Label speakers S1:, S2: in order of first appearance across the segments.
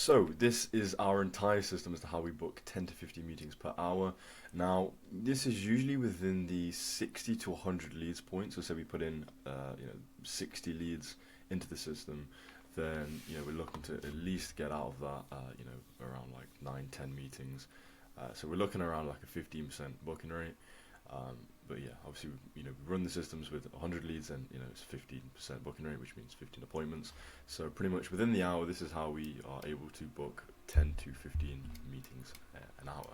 S1: So this is our entire system as to how we book 10 to 50 meetings per hour. Now, this is usually within the 60 to 100 leads point. So say we put in, 60 leads into the system, then, we're looking to at least get out of that, around like 9, 10 meetings. So we're looking around like a 15% booking rate. But yeah, obviously, we run the systems with 100 leads, and it's 15% booking rate, which means 15 appointments. So pretty much within the hour, this is how we are able to book 10 to 15 meetings an hour.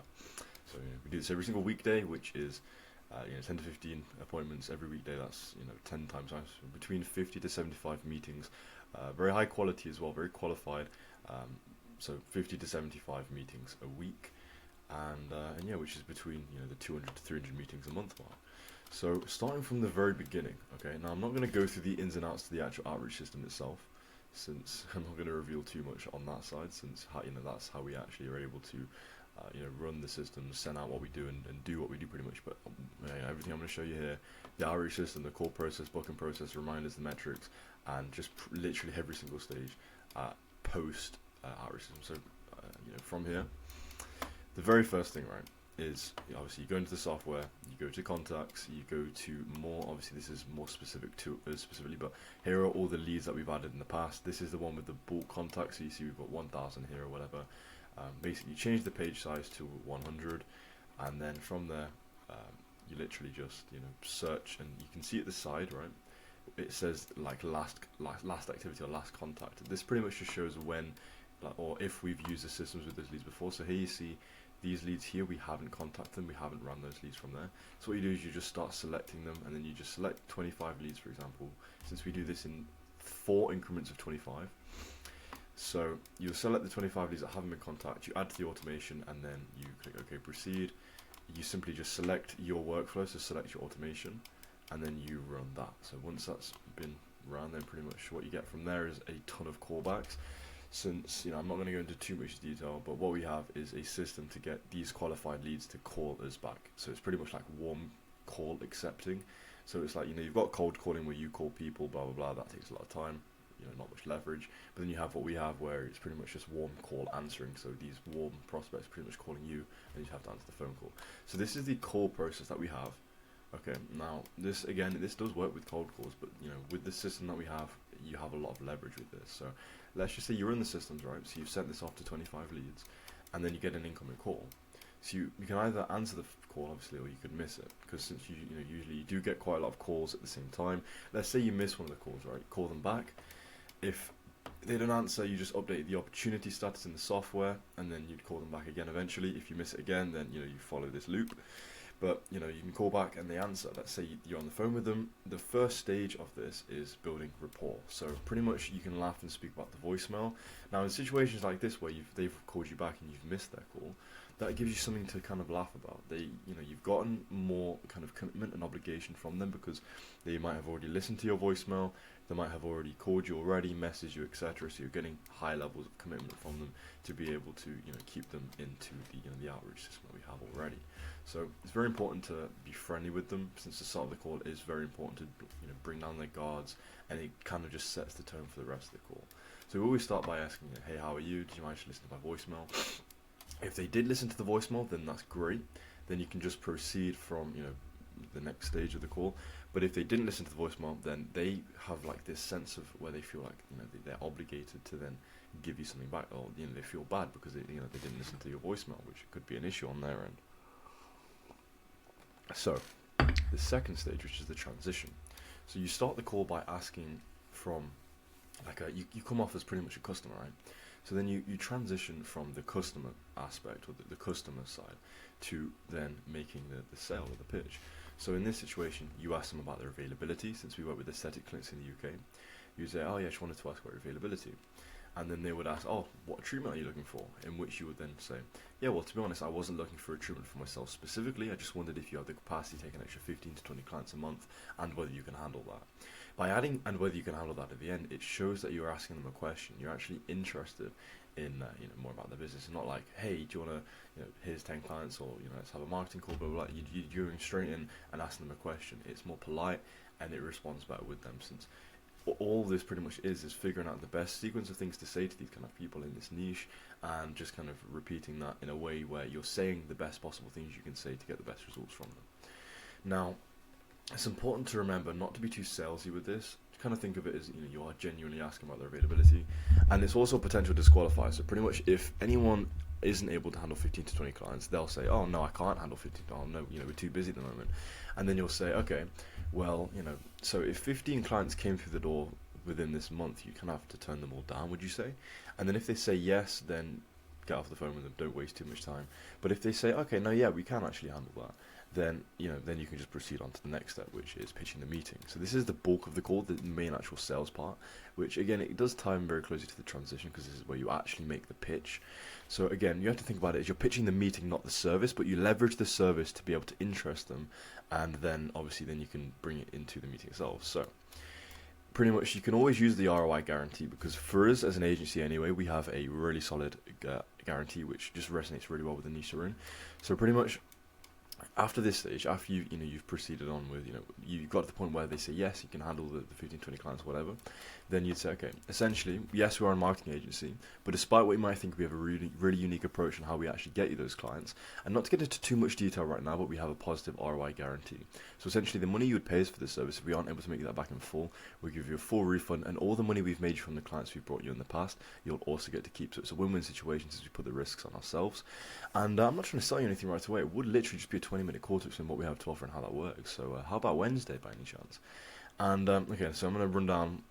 S1: So we do this every single weekday, which is 10 to 15 appointments every weekday. That's 10 times between 50 to 75 meetings. Very high quality as well, very qualified. So 50 to 75 meetings a week. And yeah, which is between the 200 to 300 meetings a month mark. So starting from the very beginning, okay. Now I'm not going to go through the ins and outs of the actual outreach system itself, since I'm not going to reveal too much on that side, since that's how we actually are able to run the system, send out what we do, and do what we do pretty much. But everything I'm going to show you here, the outreach system, the call process, booking process, reminders, the metrics, and just literally every single stage post outreach system. So from here. The very first thing, right, is obviously you go into the software, you go to contacts, you go to more. Obviously, this is more specific to us specifically, but here are all the leads that we've added in the past. This is the one with the bulk contacts. So you see we've got 1,000 here or whatever. Basically, change the page size to 100, and then from there, you literally just search, and you can see at the side, right, it says like last activity or last contact. This pretty much just shows when, or if we've used the systems with those leads before. So here you see these leads here, we haven't contacted them, we haven't run those leads from there. So what you do is you just start selecting them, and then you just select 25 leads, for example, since we do this in 4 increments of 25. So you'll select the 25 leads that haven't been contacted, you add to the automation, and then you click OK, proceed. You simply just select your workflow, so select your automation, and then you run that. So once that's been run, then pretty much what you get from there is a ton of callbacks. Since I'm not going to go into too much detail, but what we have is a system to get these qualified leads to call us back. So it's pretty much like warm call accepting. So it's like you've got cold calling where you call people, blah blah blah. That takes a lot of time, not much leverage. But then you have what we have, where it's pretty much just warm call answering. So these warm prospects pretty much calling you, and you have to answer the phone call. So this is the call process that we have. Okay, now this does work with cold calls, but with the system that we have, you have a lot of leverage with this. So let's just say you're in the systems, right? So you've sent this off to 25 leads, and then you get an incoming call. So you can either answer the call, obviously, or you could miss it, because since usually you do get quite a lot of calls at the same time. Let's say you miss one of the calls, right? Call them back. If they don't answer, you just update the opportunity status in the software, and then you'd call them back again eventually. If you miss it again, then you follow this loop. But you can call back and they answer. Let's say you're on the phone with them. The first stage of this is building rapport. So pretty much you can laugh and speak about the voicemail. Now in situations like this where they've called you back and you've missed their call, that gives you something to kind of laugh about. You've gotten more kind of commitment and obligation from them, because they might have already listened to your voicemail. They might have already called you already, messaged you, etc. So you're getting high levels of commitment from them to be able to keep them into the outreach system that we have already. So it's very important to be friendly with them, since the start of the call is very important to bring down their guards, and it kind of just sets the tone for the rest of the call. So we always start by asking, hey, how are you? Did you manage to listen to my voicemail? If they did listen to the voicemail, then that's great. Then you can just proceed from the next stage of the call. But if they didn't listen to the voicemail, then they have like this sense of where they feel like they're obligated to then give you something back, or they feel bad because they didn't listen to your voicemail, which could be an issue on their end. So the second stage, which is the transition. So you start the call by asking from you come off as pretty much a customer, right? So then you transition from the customer aspect, or the customer side, to then making the sale or the pitch. So in this situation, you ask them about their availability. Since we work with aesthetic clinics in the UK, you say, oh yeah, I just wanted to ask about your availability. And then they would ask, oh, what treatment are you looking for? In which you would then say, yeah, well, to be honest, I wasn't looking for a treatment for myself specifically. I just wondered if you have the capacity to take an extra 15 to 20 clients a month, and whether you can handle that. By adding "and whether you can handle that" at the end, it shows that you're asking them a question. You're actually interested in more about the business, and not like, hey, do you want to, here's 10 clients, or let's have a marketing call, blah blah blah. You're going straight in and asking them a question. It's more polite, and it responds better with them, since all this pretty much is figuring out the best sequence of things to say to these kind of people in this niche, and just kind of repeating that in a way where you're saying the best possible things you can say to get the best results from them. Now, it's important to remember not to be too salesy with this. Kind of think of it as, you are genuinely asking about their availability, and it's also a potential disqualifier. So pretty much if anyone isn't able to handle 15 to 20 clients, they'll say, oh no, I can't handle 15. Oh no, we're too busy at the moment. And then you'll say, okay, well, so if 15 clients came through the door within this month, you kind of have to turn them all down, would you say? And then if they say yes, then get off the phone with them, don't waste too much time. But if they say, okay, no, yeah, we can actually handle that, then then you can just proceed on to the next step, which is pitching the meeting. So this is the bulk of the call, the main actual sales part, which again, it does tie in very closely to the transition, because this is where you actually make the pitch. So again, you have to think about it as you're pitching the meeting, not the service, but you leverage the service to be able to interest them, and then obviously then you can bring it into the meeting itself. So pretty much you can always use the ROI guarantee, because for us as an agency anyway, we have a really solid guarantee which just resonates really well with the niche we're in. So pretty much after this stage, after you've proceeded on with, you've got to the point where they say yes, you can handle the 15, 20 clients, whatever, then you'd say, okay, essentially, yes, we are a marketing agency, but despite what you might think, we have a really, really unique approach on how we actually get you those clients. And not to get into too much detail right now, but we have a positive ROI guarantee. So essentially, the money you would pay us for this service, if we aren't able to make that back in full, we'll give you a full refund, and all the money we've made from the clients we've brought you in the past, you'll also get to keep. So it's a win-win situation, since we put the risks on ourselves. And I'm not trying to sell you anything right away. It would literally just be a 20-minute call to explain what we have to offer and how that works. So how about Wednesday by any chance? And okay, so I'm going to run down,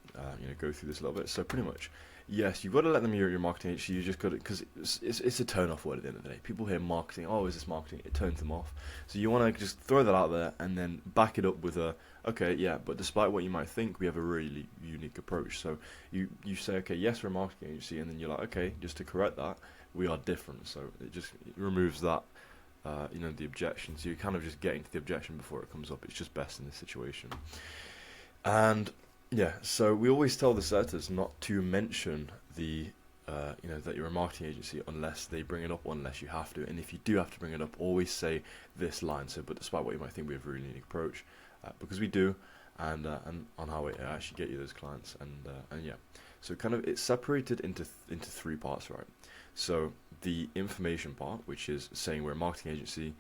S1: go through this a little bit. So pretty much, yes, you've got to let them hear your marketing agency. You just got to, because it's a turn-off word at the end of the day. People hear marketing, oh, is this marketing? It turns them off. So you want to just throw that out there and then back it up with a, okay, yeah, but despite what you might think, we have a really unique approach. So you say, okay, yes, we're a marketing agency, and then you're like, okay, just to correct that, we are different. So it removes that. The objection. So you're kind of just getting to the objection before it comes up. It's just best in this situation. And yeah, so we always tell the setters not to mention the, that you're a marketing agency unless they bring it up, or unless you have to. And if you do have to bring it up, always say this line. So, but despite what you might think, we have a really unique approach, because we do, and on how we actually get you those clients. And yeah, so kind of it's separated into three parts, right? So the information part, which is saying we're a marketing agency,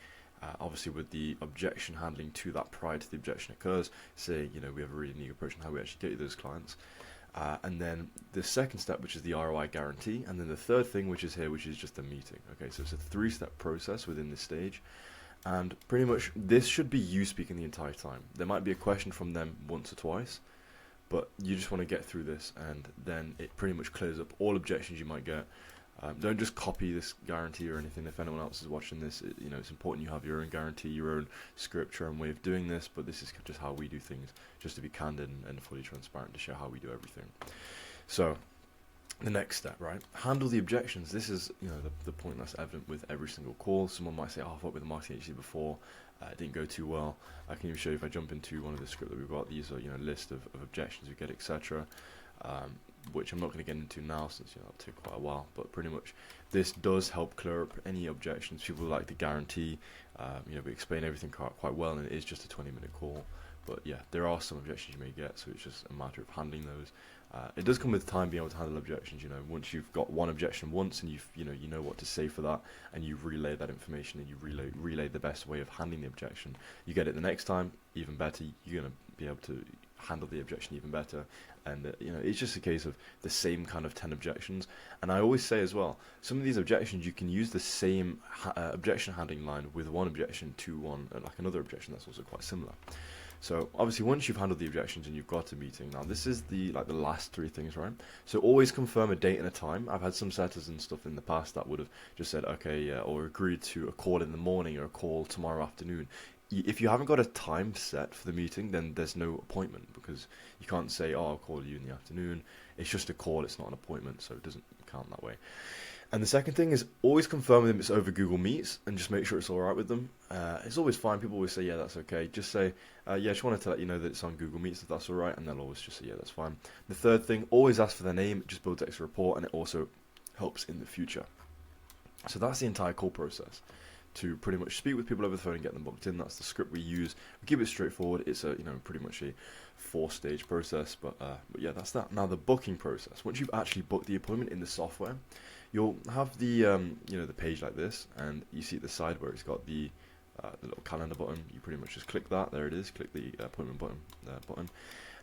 S1: obviously with the objection handling to that prior to the objection occurs, say, we have a really unique approach on how we actually get you those clients. And then the second step, which is the ROI guarantee, and then the third thing, which is here, which is just the meeting. Okay, so it's a 3-step process within this stage, and pretty much this should be you speaking the entire time. There might be a question from them once or twice, but you just want to get through this, and then it pretty much clears up all objections you might get. Don't just copy this guarantee or anything. If anyone else is watching this, it's important you have your own guarantee, your own script, your own way of doing this, but this is just how we do things, just to be candid and fully transparent, to show how we do everything. So the next step, right? Handle the objections. This is, the point that's evident with every single call. Someone might say, oh, I've worked with a marketing agency before, it didn't go too well. I can even show you, if I jump into one of the script that we've got, these are, list of objections we get, etc. Which I'm not going to get into now, since it'll take quite a while, but pretty much this does help clear up any objections. People like the guarantee, we explain everything quite well, and it is just a 20-minute call, but yeah, there are some objections you may get, so it's just a matter of handling those. It does come with time being able to handle objections. Once you've got one objection once, and you know what to say for that, and you relay that information, and you relay the best way of handling the objection, you get it the next time, even better. You're going to be able to handle the objection even better, and it's just a case of the same kind of 10 objections. And I always say as well, some of these objections you can use the same objection handling line with one objection to one like another objection that's also quite similar. So obviously once you've handled the objections and you've got a meeting, now this is the last 3 things, right? So always confirm a date and a time. I've had some setters and stuff in the past that would have just said okay, yeah, or agreed to a call in the morning or a call tomorrow afternoon. If you haven't got a time set for the meeting, then there's no appointment, because you can't say, oh, I'll call you in the afternoon. It's just a call, it's not an appointment, so it doesn't count that way. And the second thing is always confirm with them it's over Google Meets, and just make sure it's alright with them. It's always fine. People always say, yeah, that's okay. Just say, yeah, just wanted to let you know that it's on Google Meets, if that's alright, and they'll always just say, yeah, that's fine. The third thing, always ask for their name. It just builds extra rapport, and it also helps in the future. So that's the entire call process. to pretty much speak with people over the phone and get them booked in. That's the script we use. We keep it straightforward. It's a pretty much a 4-stage process, but yeah, that's that. Now the booking process. Once you've actually booked the appointment in the software, you'll have the the page like this, and you see at the side where it's got the little calendar button. You pretty much just click that. There it is. Click the appointment button.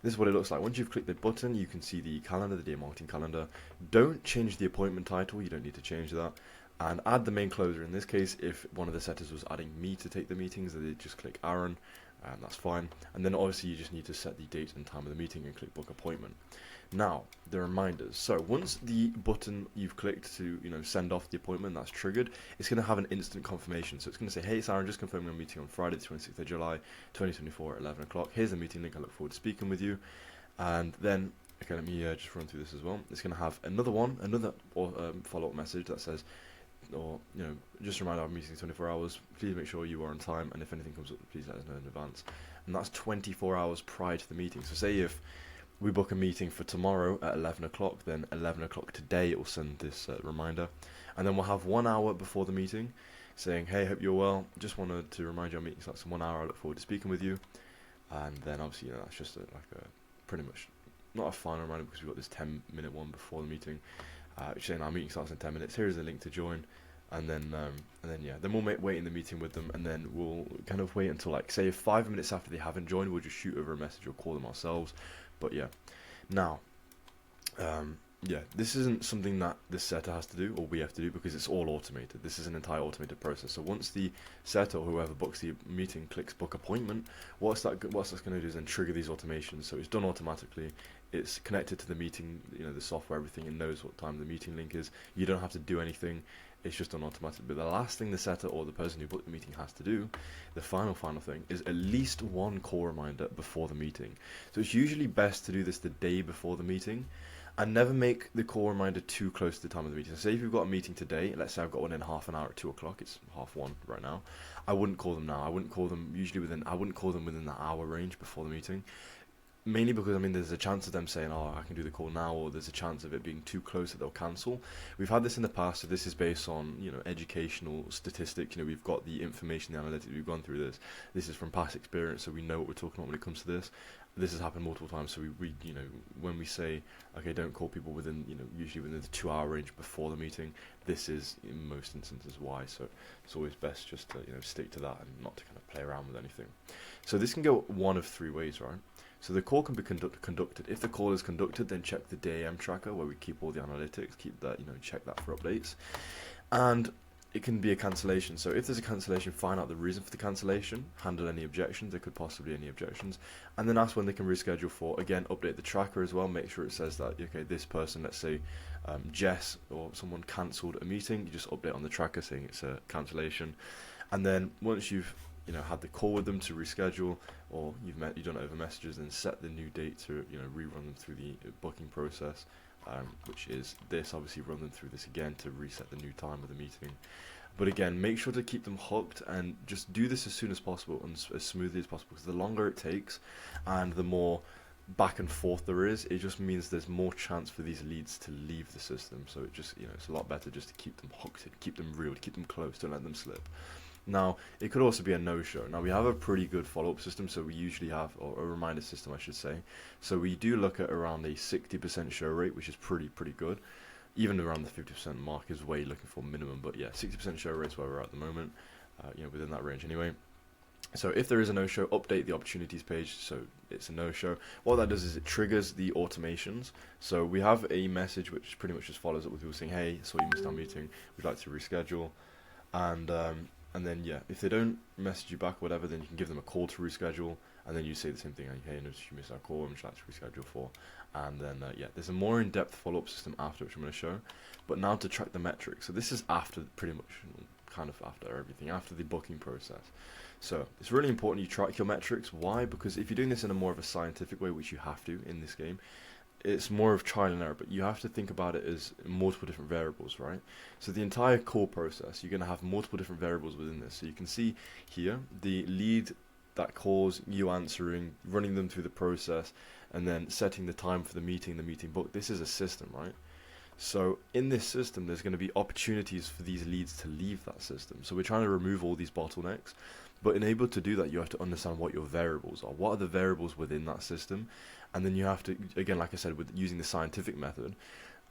S1: This is what it looks like. Once you've clicked the button, you can see the calendar, the day marketing calendar. Don't change the appointment title. You don't need to change that. And add the main closer. In this case, if one of the setters was adding me to take the meetings, they just click Aaron, and that's fine. And then obviously you just need to set the date and time of the meeting and click book appointment. Now, the reminders. So once the button you've clicked to send off the appointment, that's triggered, it's going to have an instant confirmation. So it's going to say, hey, it's Aaron, just confirming a meeting on Friday, the 26th of July, 2024 at 11 o'clock. Here's the meeting link. I look forward to speaking with you. And then, okay, let me just run through this as well. It's going to have another follow-up message that says, just a reminder, our meeting in 24 hours. Please make sure you are on time, and if anything comes up, please let us know in advance. And that's 24 hours prior to the meeting. So say if we book a meeting for tomorrow at 11 o'clock, then 11 o'clock today it will send this reminder. And then we'll have 1 hour before the meeting saying, hey, hope you're well. Just wanted to remind you our meeting starts in 1 hour. I look forward to speaking with you. And then obviously, that's just pretty much not a final reminder because we've got this 10-minute one before the meeting. Saying our meeting starts in 10 minutes. Here's the link to join. And then we'll wait in the meeting with them, and then we'll kind of wait until, say, 5 minutes after they haven't joined, we'll just shoot over a message or call them ourselves. But yeah, now, this isn't something that this setter has to do, or we have to do, because it's all automated. This is an entire automated process. So once the setter or whoever books the meeting clicks book appointment, what's that's going to do is then trigger these automations. So it's done automatically. It's connected to the meeting, the software, everything. It knows what time the meeting link is. You don't have to do anything. It's just done automatically. But the last thing the setter or the person who booked the meeting has to do, the final thing, is at least one call reminder before the meeting. So it's usually best to do this the day before the meeting, and never make the call reminder too close to the time of the meeting. So say if you've got a meeting today, let's say I've got one in half an hour at 2 o'clock, it's 1:30 right now, I wouldn't call them now. I wouldn't call them within the hour range before the meeting. Mainly because, there's a chance of them saying, oh, I can do the call now, or there's a chance of it being too close that they'll cancel. We've had this in the past, so this is based on, educational statistics. We've got the information, the analytics, we've gone through this. This is from past experience, so we know what we're talking about when it comes to this. This has happened multiple times, so we when we say, okay, don't call people within, usually within the 2 hour range before the meeting, this is in most instances why. So it's always best just to, stick to that and not to kind of play around with anything. So this can go one of 3 ways, right? So the call can be conducted. If the call is conducted, then check the DAM tracker where we keep all the analytics, keep that, check that for updates. And it can be a cancellation. So if there's a cancellation, find out the reason for the cancellation, handle any objections, there could possibly be any objections, and then ask when they can reschedule for. Again, update the tracker as well, make sure it says that, okay, this person, let's say Jess or someone cancelled a meeting, you just update on the tracker saying it's a cancellation. And then once you've had the call with them to reschedule, or you've done it over messages, then set the new date to rerun them through the booking process, which is this. Obviously run them through this again to reset the new time of the meeting. But again, make sure to keep them hooked and just do this as soon as possible and as smoothly as possible, because the longer it takes and the more back and forth there is, it just means there's more chance for these leads to leave the system. So it just it's a lot better just to keep them hooked, keep them real, keep them close, don't let them slip. Now, it could also be a no-show. Now, we have a pretty good follow-up system, so we usually have, or a reminder system, I should say. So we do look at around a 60% show rate, which is pretty good. Even around the 50% mark is way looking for minimum, but yeah, 60% show rate is where we're at the moment, within that range anyway. So if there is a no-show, update the opportunities page, so it's a no-show. What that does is it triggers the automations. So we have a message which pretty much just follows up with people saying, hey, saw you missed our meeting, we'd like to reschedule. And then, yeah, if they don't message you back or whatever, then you can give them a call to reschedule, and then you say the same thing, like, hey, notice you missed our call, I'm just like to reschedule for. And then, there's a more in-depth follow-up system after, which I'm going to show. But now to track the metrics. So this is after, pretty much, kind of after everything, after the booking process. So it's really important you track your metrics. Why? Because if you're doing this in a more of a scientific way, which you have to in this game, it's more of trial and error, but you have to think about it as multiple different variables, right? So the entire call process, you're going to have multiple different variables within this. So you can see here the lead that calls, you answering, running them through the process, and then setting the time for the meeting book. This is a system, right? So in this system, there's going to be opportunities for these leads to leave that system. So we're trying to remove all these bottlenecks. But in able to do that, you have to understand what your variables are. What are the variables within that system? And then you have to, again, like I said, with using the scientific method,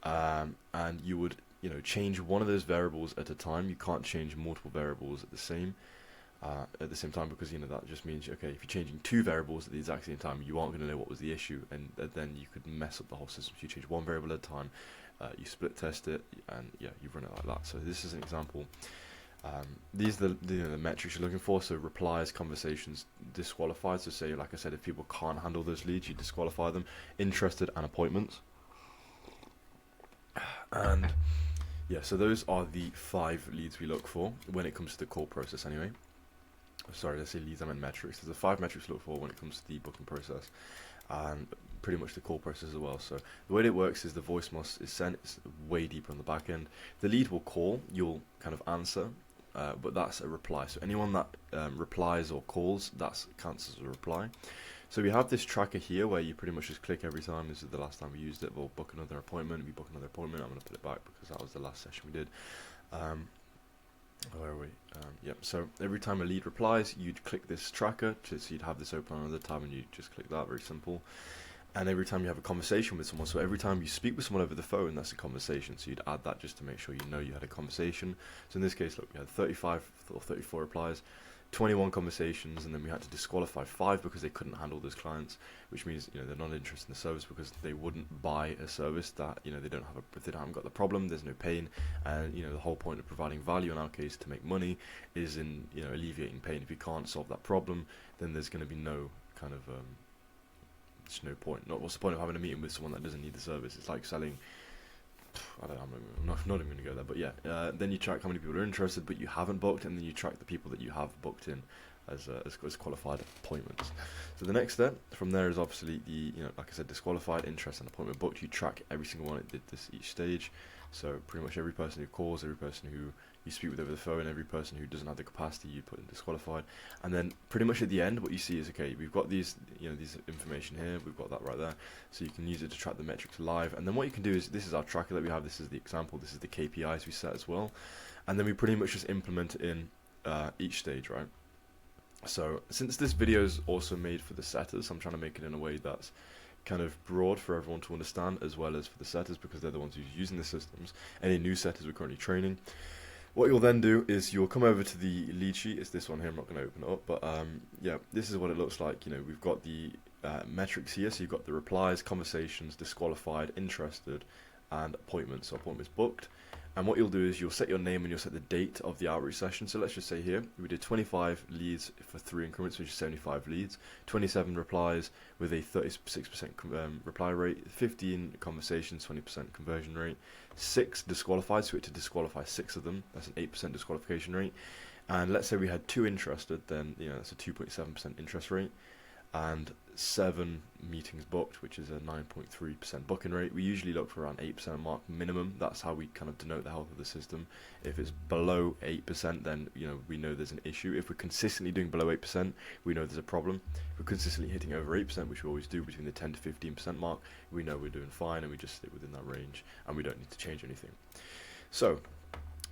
S1: and you would, change one of those variables at a time. You can't change multiple variables at the same time, because that just means, okay, if you're changing two variables at the exact same time, you aren't going to know what was the issue, and then you could mess up the whole system. So you change one variable at a time, you split test it, and yeah, you run it like that. So this is an example. These are the metrics you're looking for. So replies, conversations, disqualified. So say, like I said, if people can't handle those leads, you disqualify them. Interested and appointments. And yeah, so those are the 5 leads we look for when it comes to the call process anyway. Sorry, let's say leads, I meant metrics. There's the 5 metrics to look for when it comes to the booking process, and pretty much the call process as well. So the way it works is the voicemail is sent, it's way deeper on the back end. The lead will call, you'll kind of answer, but that's a reply. So anyone that replies or calls, that counts as a reply. So we have this tracker here where you pretty much just click every time. This is the last time we used it. We'll book another appointment. We book another appointment. I'm going to put it back because that was the last session we did. Where are we? Yep. So every time a lead replies, you'd click this tracker. So you'd have this open on another tab, and you just click that. Very simple. And every time you have a conversation with someone, so every time you speak with someone over the phone, that's a conversation. So you'd add that just to make sure you had a conversation. So in this case, look, we had 35 or 34 replies, 21 conversations, and then we had to disqualify 5 because they couldn't handle those clients, which means they're not interested in the service because they wouldn't buy a service that they haven't got the problem. There's no pain, and the whole point of providing value in our case to make money is in alleviating pain. If you can't solve that problem, then there's going to be no kind of it's no point. What's the point of having a meeting with someone that doesn't need the service? It's like selling. I don't know, I'm not even going to go there, but yeah. Then you track how many people are interested, but you haven't booked, and then you track the people that you have booked in as qualified appointments. So the next step from there is obviously the like I said, disqualified, interest, and appointment booked. You track every single one. It did this each stage. So pretty much every person who calls, every person who you speak with over the phone, every person who doesn't have the capacity, you put in disqualified. And then pretty much at the end, what you see is, okay, we've got these information here, we've got that right there, so you can use it to track the metrics live. And then what you can do is, this is our tracker that we have, this is the example, this is the KPIs we set as well, and then we pretty much just implement it in each stage, right? So since this video is also made for the setters, I'm trying to make it in a way that's kind of broad for everyone to understand, as well as for the setters, because they're the ones who's using the systems. Any new setters we're currently training. What you'll then do is you'll come over to the lead sheet. It's this one here. I'm not going to open it up, but yeah, this is what it looks like. We've got the metrics here. So you've got the replies, conversations, disqualified, interested, and appointments. So appointments booked. And what you'll do is you'll set your name and you'll set the date of the outreach session. So let's just say here we did 25 leads for 3 increments, which is 75 leads, 27 replies with a 36% reply rate, 15 conversations, 20% conversion rate, 6 disqualified, so we had to disqualify 6 of them. That's an 8% disqualification rate. And let's say we had 2 interested, then that's a 2.7% interest rate, and 7 meetings booked, which is a 9.3% booking rate. We usually look for around 8% mark minimum. That's how we kind of denote the health of the system. If it's below 8%, then we know there's an issue. If we're consistently doing below 8%, we know there's a problem. If we're consistently hitting over 8%, which we always do between the 10 to 15% mark, we know we're doing fine, and we just stay within that range, and we don't need to change anything. So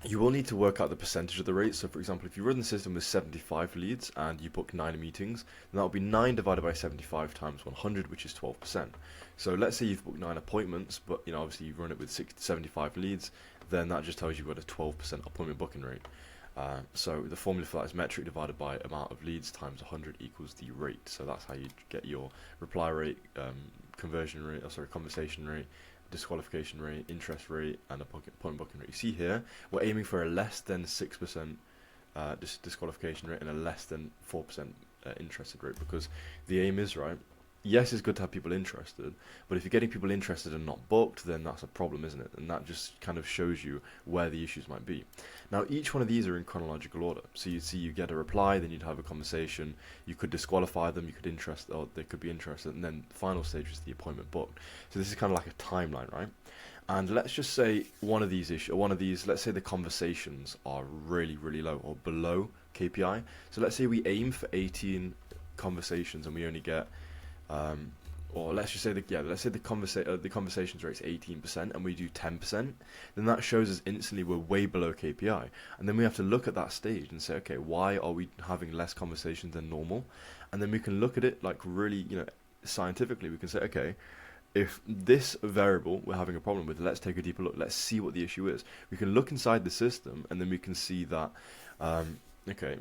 S1: you will need to work out the percentage of the rate. So for example, if you run the system with 75 leads and you book 9 meetings, then that will be 9 divided by 75 times 100, which is 12%. So let's say you've booked 9 appointments, but obviously you run it with 75 leads, then that just tells you you've got a 12% appointment booking rate. So the formula for that is metric divided by amount of leads times 100 equals the rate. So that's how you get your reply rate, conversion rate, conversation rate, disqualification rate, interest rate, and appointment booking rate. You see here, we're aiming for a less than 6% disqualification rate and a less than 4% interested rate, because the aim is, right, yes, it's good to have people interested, but if you're getting people interested and not booked, then that's a problem, isn't it? And that just kind of shows you where the issues might be. Now, each one of these are in chronological order. So you'd see you get a reply, then you'd have a conversation, you could disqualify them, you could or they could be interested, and then the final stage is the appointment booked. So this is kind of like a timeline, right? And let's just say one of these, let's say the conversations are really, really low or below KPI. So let's say we aim for 18 conversations and we only get or let's just say let's say the conversations rate's 18% and we do 10%, then that shows us instantly we're way below KPI. And then we have to look at that stage and say, okay, why are we having less conversations than normal? And then we can look at it like really, scientifically. We can say, okay, if this variable we're having a problem with, let's take a deeper look. Let's see what the issue is. We can look inside the system, and then we can see that, okay,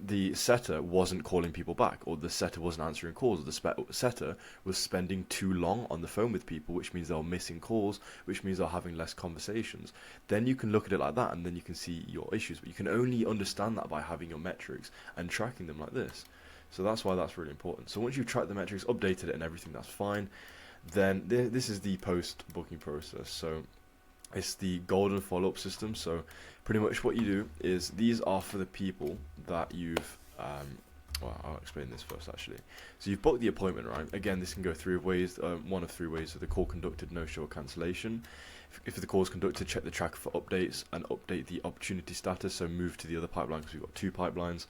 S1: the setter wasn't calling people back, or the setter wasn't answering calls, or the setter was spending too long on the phone with people, which means they're missing calls, which means they're having less conversations. Then you can look at it like that, and then you can see your issues. But you can only understand that by having your metrics and tracking them like this. So that's why that's really important. So once you've tracked the metrics, updated it, and everything, that's fine. Then this is the post-booking process. So it's the golden follow-up system. So pretty much what you do is these are for the people that you've well, I'll explain this first actually. So you've booked the appointment, right? Again, this can go three ways, one of three ways. So the call conducted, no-show, or cancellation. If the call is conducted, check the tracker for updates and update the opportunity status. So move to the other pipeline, because we've got two pipelines,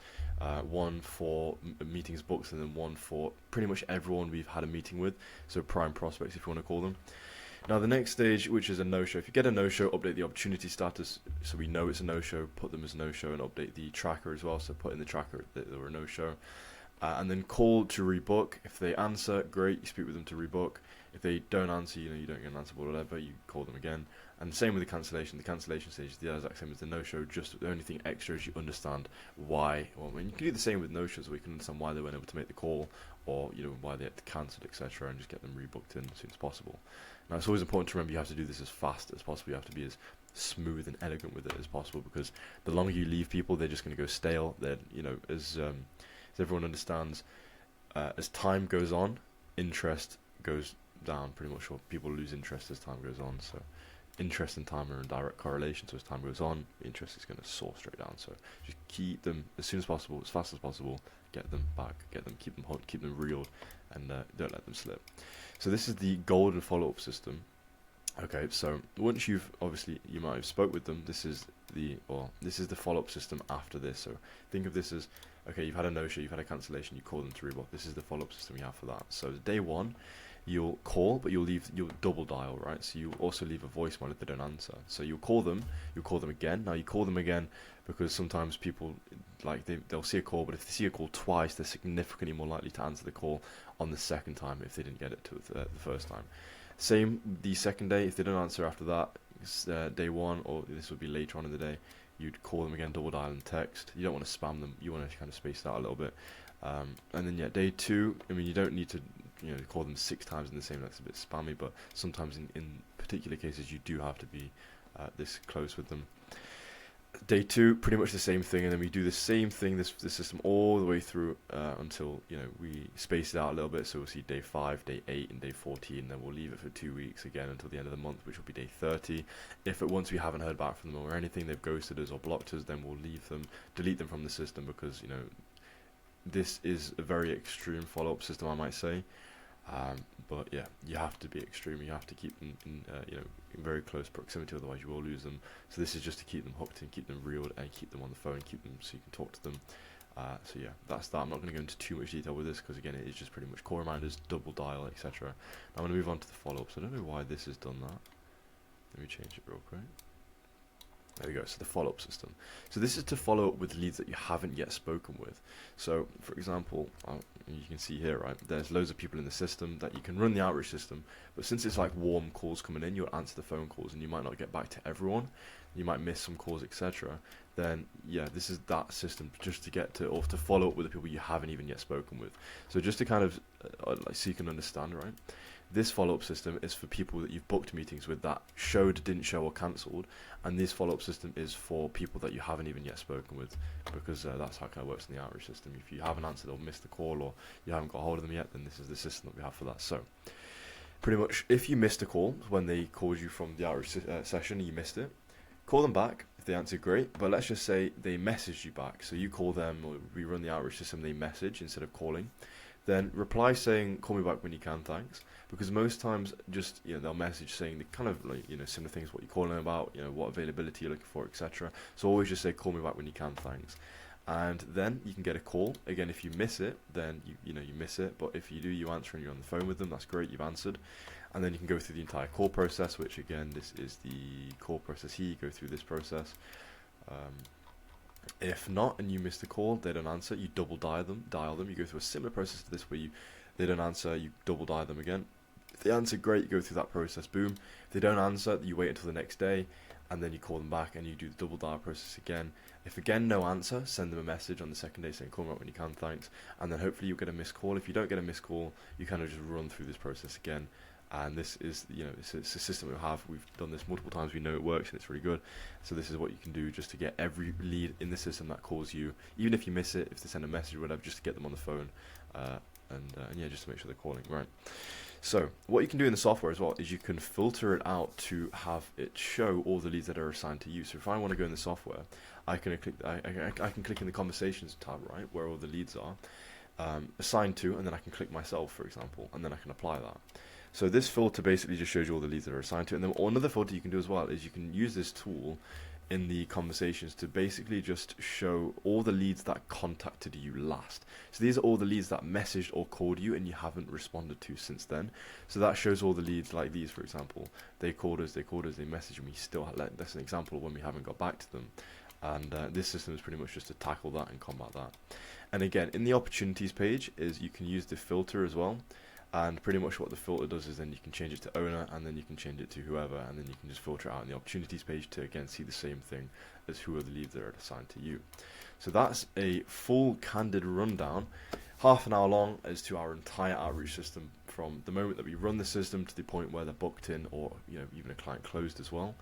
S1: one for meetings booked and then one for pretty much everyone we've had a meeting with. So prime prospects, if you want to call them. Now the next stage, which is a no-show. If you get a no-show, update the opportunity status, so we know it's a no-show, put them as no-show, and update the tracker as well, so put in the tracker that they were a no-show. And then call to rebook. If they answer, great, you speak with them to rebook. If they don't answer, you don't get an answer, or whatever, you call them again. And same with the cancellation. The cancellation stage is the exact same as the no-show, just the only thing extra is you understand why. Well, I mean, you can do the same with no-shows, where you can understand why they weren't able to make the call, or why they had to cancel, etc., and just get them rebooked in as soon as possible. Now, it's always important to remember you have to do this as fast as possible. You have to be as smooth and elegant with it as possible, because the longer you leave people, they're just going to go stale. They're, as everyone understands, as time goes on, interest goes down pretty much, or people lose interest as time goes on. So interest and time are in direct correlation, so as time goes on, interest is going to soar straight down. So just keep them as soon as possible, as fast as possible, get them back, keep them hooked, keep them reeled, and don't let them slip. So this is the golden follow-up system. Okay, so once you might have spoke with them, this is the follow-up system after this. So think of this as, okay, you've had a no-show, you've had a cancellation, you call them to rebook. This is the follow-up system you have for that. So day one, you'll call, but you'll double dial, right? So you also leave a voicemail if they don't answer. So you'll call them again. Now you call them again because sometimes people, like, they'll see a call, but if they see a call twice, they're significantly more likely to answer the call on the second time if they didn't get it to the first time. Same the second day, if they don't answer after that, day one, or this would be later on in the day, you'd call them again, double dial and text. You don't want to spam them, you want to kind of space it out a little bit. And then day two, I mean, you don't need to call them 6 times in the same, that's a bit spammy, but sometimes in particular cases you do have to be this close with them. Day two, pretty much the same thing, and then we do the same thing, this system all the way through until we space it out a little bit. So we'll see day 5, day 8, and day 14. Then we'll leave it for 2 weeks again until the end of the month, which will be day 30. If once we haven't heard back from them or anything, they've ghosted us or blocked us, then we'll delete them from the system, because this is a very extreme follow-up system, I might say. But yeah, you have to be extreme. You have to keep them in very close proximity, otherwise you will lose them. So this is just to keep them hooked and keep them reeled and keep them on the phone, keep them so you can talk to them. So yeah, that's that. I'm not going to go into too much detail with this, because again, it is just pretty much call reminders, double dial, etc. Now I'm going to move on to the follow-ups. I don't know why this has done that. Let me change it real quick. There we go, so the follow-up system. So this is to follow up with leads that you haven't yet spoken with. So, for example, you can see here, right, there's loads of people in the system that you can run the outreach system, but since it's like warm calls coming in, you'll answer the phone calls and you might not get back to everyone, you might miss some calls, etc. Then, yeah, this is that system just to get to, or to follow up with the people you haven't even yet spoken with. So just to kind of, so you can understand, right? This follow-up system is for people that you've booked meetings with that showed, didn't show, or cancelled, and this follow-up system is for people that you haven't even yet spoken with, because that's how it kind of works in the outreach system. If you haven't answered or missed the call, or you haven't got hold of them yet, then this is the system that we have for that. So, pretty much, if you missed a call when they called you from the outreach session and you missed it, call them back. If they answer, great, but let's just say they messaged you back. So you call them, or we run the outreach system, they message instead of calling. Then reply saying, call me back when you can, thanks. Because most times, just, they'll message saying the kind of like, similar things, what you're calling about, what availability you're looking for, etc. So always just say, call me back when you can, thanks. and then you can get a call. Again, if you miss it, then you miss it, but if you do, you answer and you're on the phone with them, that's great, you've answered. And then you can go through the entire call process, which again, this is the call process here. You go through this process. If not, and you miss the call, they don't answer, you double dial them. You go through a similar process to this where they don't answer, you double dial them again. If they answer, great, you go through that process, boom. If they don't answer, you wait until the next day, and then you call them back and you do the double dial process again. If again no answer, send them a message on the second day saying call me up when you can, thanks. And then hopefully you'll get a missed call. If you don't get a missed call, you kind of just run through this process again. And this is, it's a system we have. We've done this multiple times. We know it works and it's really good. So this is what you can do just to get every lead in the system that calls you, even if you miss it, if they send a message or whatever, just to get them on the phone, and yeah, just to make sure they're calling, right? So what you can do in the software as well is you can filter it out to have it show all the leads that are assigned to you. So if I want to go in the software, I can click in the conversations tab, right, where all the leads are assigned to, and then I can click myself, for example, and then I can apply that. So this filter basically just shows you all the leads that are assigned to it. And then another filter you can do as well is you can use this tool in the conversations to basically just show all the leads that contacted you last. So these are all the leads that messaged or called you and you haven't responded to since then. So that shows all the leads like these, for example. They called us, they messaged, and we still that's an example of when we haven't got back to them. And this system is pretty much just to tackle that and combat that. And again, in the opportunities page is you can use the filter as well. And pretty much what the filter does is then you can change it to owner, and then you can change it to whoever, and then you can just filter it out in the opportunities page to again see the same thing as who are the leads that are assigned to you. So that's a full candid rundown, half an hour long, as to our entire outreach system from the moment that we run the system to the point where they're booked in, or even a client closed as well.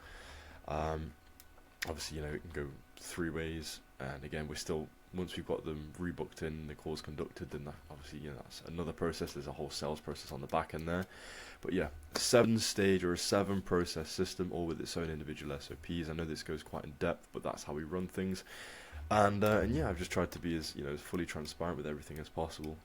S1: Obviously, it can go 3 ways, and again, we're still, once we've got them rebooked in, the calls conducted, then that obviously, that's another process. There's a whole sales process on the back end there. But yeah, 7-stage or a 7-process system, all with its own individual SOPs. I know this goes quite in depth, but that's how we run things. And yeah, I've just tried to be as as fully transparent with everything as possible.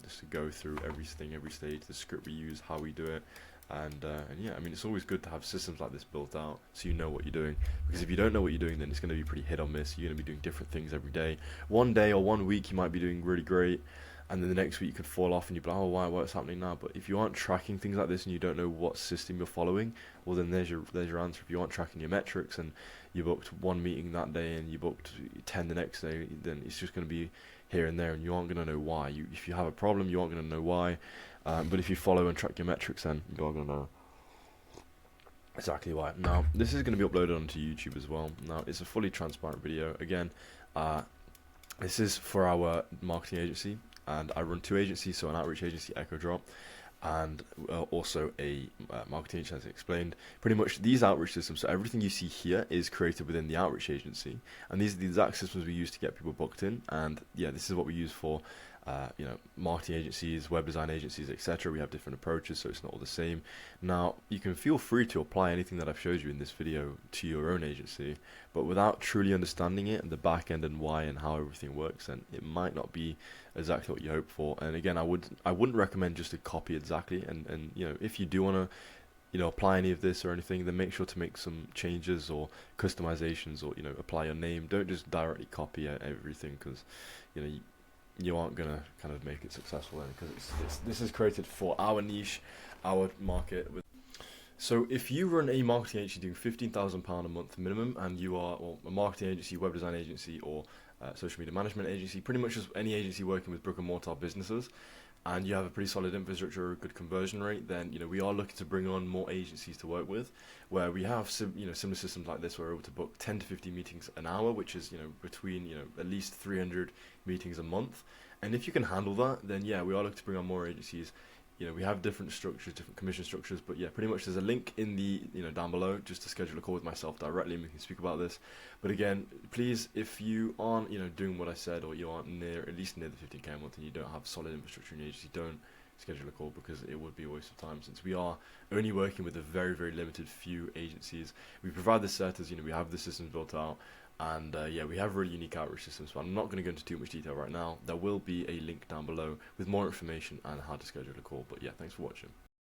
S1: Just to go through everything, every stage, the script we use, how we do it. And yeah, I mean, it's always good to have systems like this built out so you know what you're doing, because if you don't know what you're doing, then it's going to be pretty hit or miss. You're going to be doing different things every day. One day or 1 week you might be doing really great, and then the next week you could fall off and you'd be like, oh, what's happening now? But if you aren't tracking things like this and you don't know what system you're following, well, then there's your answer. If you aren't tracking your metrics and you booked 1 meeting that day and you booked 10 the next day, then it's just going to be here and there, and you aren't going to know why. If you have a problem, you aren't going to know why. But if you follow and track your metrics, then you are going to know exactly why. Now, this is going to be uploaded onto YouTube as well. Now, it's a fully transparent video. Again, this is for our marketing agency, and I run 2 agencies, so an outreach agency, Echo Drop, and also a marketing agency, as I explained. Pretty much these outreach systems, so everything you see here is created within the outreach agency, and these are the exact systems we use to get people booked in. And yeah, this is what we use for marketing agencies, web design agencies, etc. We have different approaches, so it's not all the same. Now, you can feel free to apply anything that I've showed you in this video to your own agency, but without truly understanding it and the back end and why and how everything works, then it might not be exactly what you hope for. And again, I wouldn't recommend just to copy exactly. And if you do want to apply any of this or anything, then make sure to make some changes or customizations, or apply your name. Don't just directly copy everything, because you aren't going to kind of make it successful then, because this is created for our niche, our market. So if you run a marketing agency doing £15,000 a month minimum, and you are a marketing agency, web design agency, or social media management agency, pretty much just any agency working with brick and mortar businesses, and you have a pretty solid infrastructure, a good conversion rate, then we are looking to bring on more agencies to work with, where we have similar systems like this. We're able to book 10 to 50 meetings an hour, which is between at least 300 meetings a month. And if you can handle that, then yeah, we are looking to bring on more agencies. We have different structures, different commission structures, but yeah, pretty much there's a link in the down below just to schedule a call with myself directly, and we can speak about this. But again, please, if you aren't doing what I said, or you aren't at least near the 15k a month, and you don't have solid infrastructure in your agency, don't schedule a call, because it would be a waste of time, since we are only working with a very, very limited few agencies. We provide the setters, we have the systems built out, and yeah, we have really unique outreach systems, but I'm not going to go into too much detail right now. There will be a link down below with more information and how to schedule a call. But yeah, thanks for watching.